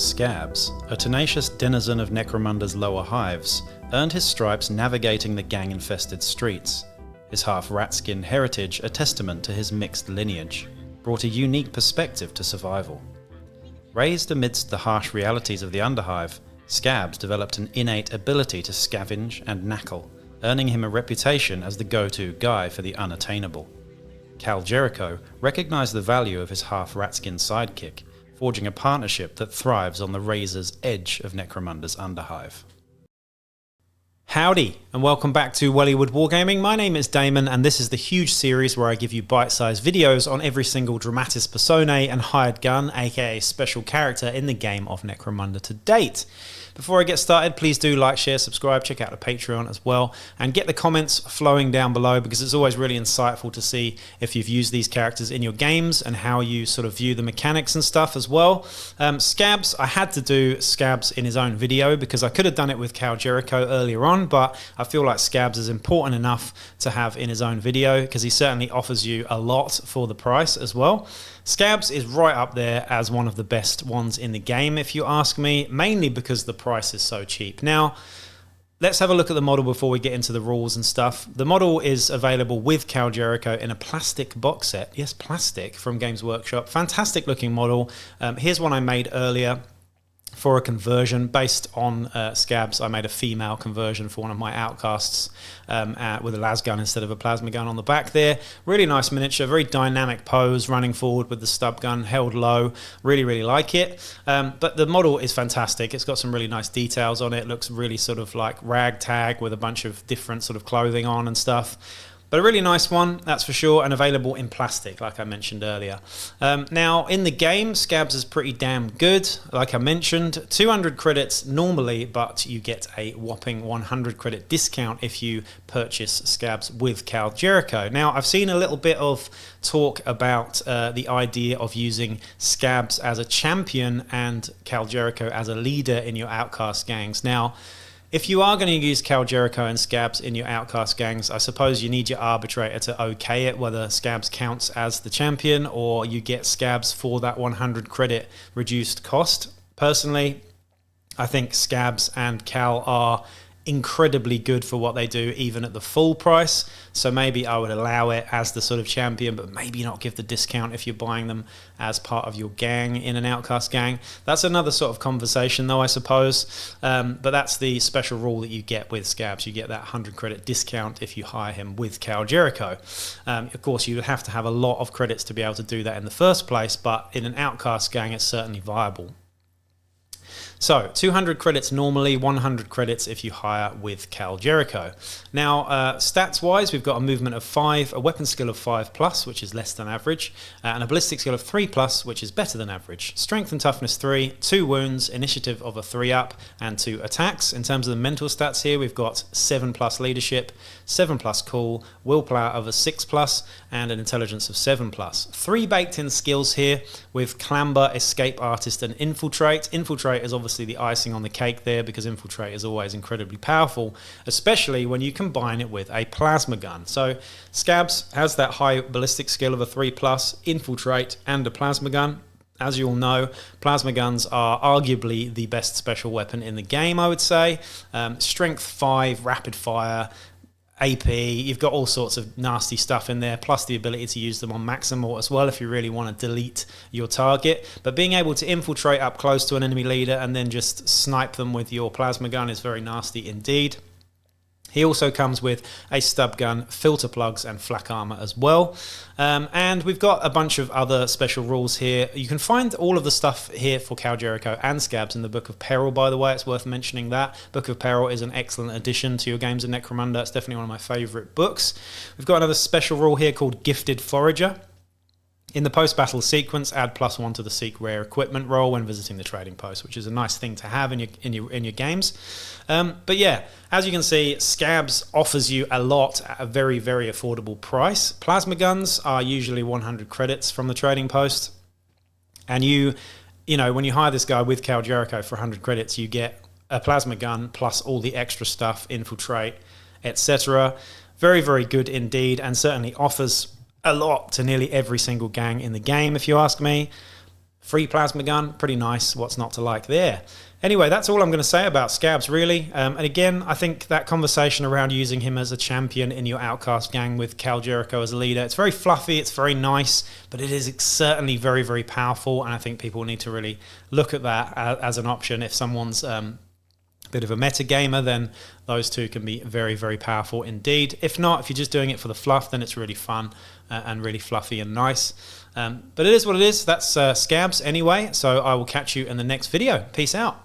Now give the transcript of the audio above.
Scabs, a tenacious denizen of Necromunda's lower hives, earned his stripes navigating the gang-infested streets. His half-rat-skinned heritage, a testament to his mixed lineage, brought a unique perspective to survival. Raised amidst the harsh realities of the Underhive, Scabs developed an innate ability to scavenge and knackle, earning him a reputation as the go-to guy for the unattainable. Cal Jericho recognised the value of his half-rat-skinned sidekick, forging a partnership that thrives on the razor's edge of Necromunda's Underhive. Howdy, and welcome back to Wellywood Wargaming. My name is Damon, and this is the huge series where I give you bite-sized videos on every single Dramatis Personae and hired gun, aka special character, in the game of Necromunda to date. Before I get started, please do like, share, subscribe, check out the Patreon as well, and get the comments flowing down below because it's always really insightful to see if you've used these characters in your games and how you sort of view the mechanics and stuff as well. Scabs, I had to do Scabs in his own video because I could have done it with Cal Jericho earlier on, but I feel like Scabs is important enough to have in his own video because he certainly offers you a lot for the price as well. Scabs is right up there as one of the best ones in the game, if you ask me, mainly because the price is so cheap. Now, let's have a look at the model before we get into the rules and stuff. The model is available with Cal Jericho in a plastic box set. Yes, plastic, from Games Workshop. Fantastic looking model. Here's one I made earlier for a conversion based on Scabs. I made a female conversion for one of my outcasts with a las gun instead of a plasma gun on the back there. Really nice miniature, very dynamic pose, running forward with the stub gun held low. Really like it. But the model is fantastic. It's got some really nice details on it. Looks really sort of like ragtag with a bunch of different sort of clothing on and stuff. But a really nice one, that's for sure, and available in plastic, like I mentioned earlier. Now, in the game, Scabs is pretty damn good, like I mentioned. 200 credits normally, but you get a whopping 100 credit discount if you purchase Scabs with Cal Jericho. Now, I've seen a little bit of talk about the idea of using Scabs as a champion and Cal Jericho as a leader in your outcast gangs. Now, if you are going to use Cal Jericho and Scabs in your outcast gangs, I suppose you need your arbitrator to okay it, whether Scabs counts as the champion or you get Scabs for that 100 credit reduced cost. Personally, I think Scabs and Cal are incredibly good for what they do, even at the full price. So maybe I would allow it as the sort of champion, but maybe not give the discount if you're buying them as part of your gang in an outcast gang. That's another sort of conversation though, I suppose. But that's the special rule that you get with Scabs. You get that 100 credit discount if you hire him with Cal Jericho. Of course, you would have to have a lot of credits to be able to do that in the first place, but in an outcast gang, it's certainly viable. So, 200 credits normally, 100 credits if you hire with Cal Jericho. Now, stats-wise, we've got a movement of 5, a weapon skill of 5+, which is less than average, and a ballistic skill of 3+, which is better than average. Strength and toughness 3, 2 wounds, initiative of a 3-up, and 2 attacks. In terms of the mental stats here, we've got 7+ leadership, 7+ cool, willpower of a 6+, and an intelligence of 7+. 3 baked-in skills here with clamber, escape artist, and infiltrate. Infiltrate is obviously the icing on the cake there because infiltrate is always incredibly powerful, especially when you combine it with a plasma gun. So Scabs has that high ballistic skill of a 3+, infiltrate, and a plasma gun. As you all know, plasma guns are arguably the best special weapon in the game, I would say. Strength 5, rapid fire, AP, you've got all sorts of nasty stuff in there, plus the ability to use them on maximal as well if you really want to delete your target. But being able to infiltrate up close to an enemy leader and then just snipe them with your plasma gun is very nasty indeed. He also comes with a stub gun, filter plugs, and flak armor as well. And we've got a bunch of other special rules here. You can find all of the stuff here for Cal Jericho and Scabs in the Book of Peril, by the way. It's worth mentioning that. Book of Peril is an excellent addition to your games of Necromunda. It's definitely one of my favorite books. We've got another special rule here called Gifted Forager. In the post-battle sequence, add +1 to the Seek Rare equipment roll when visiting the trading post, which is a nice thing to have in your games. But yeah, as you can see, Scabs offers you a lot at a very affordable price. Plasma guns are usually 100 credits from the trading post, and you know when you hire this guy with Cal Jericho for 100 credits, you get a plasma gun plus all the extra stuff, infiltrate, etc. Very good indeed, and certainly offers a lot to nearly every single gang in the game, if you ask me. Free plasma gun, pretty nice. What's not to like there? Anyway, that's all I'm going to say about Scabs, really. And again, I think that conversation around using him as a champion in your Outcast gang with Cal Jericho as a leader, it's very fluffy, it's very nice, but it is certainly very, very powerful. And I think people need to really look at that as an option. If someone's a bit of a meta gamer, then those two can be very, very powerful indeed. If not, if you're just doing it for the fluff, then it's really fun and really fluffy and nice. But it is what it is. That's Scabs anyway. So I will catch you in the next video. Peace out.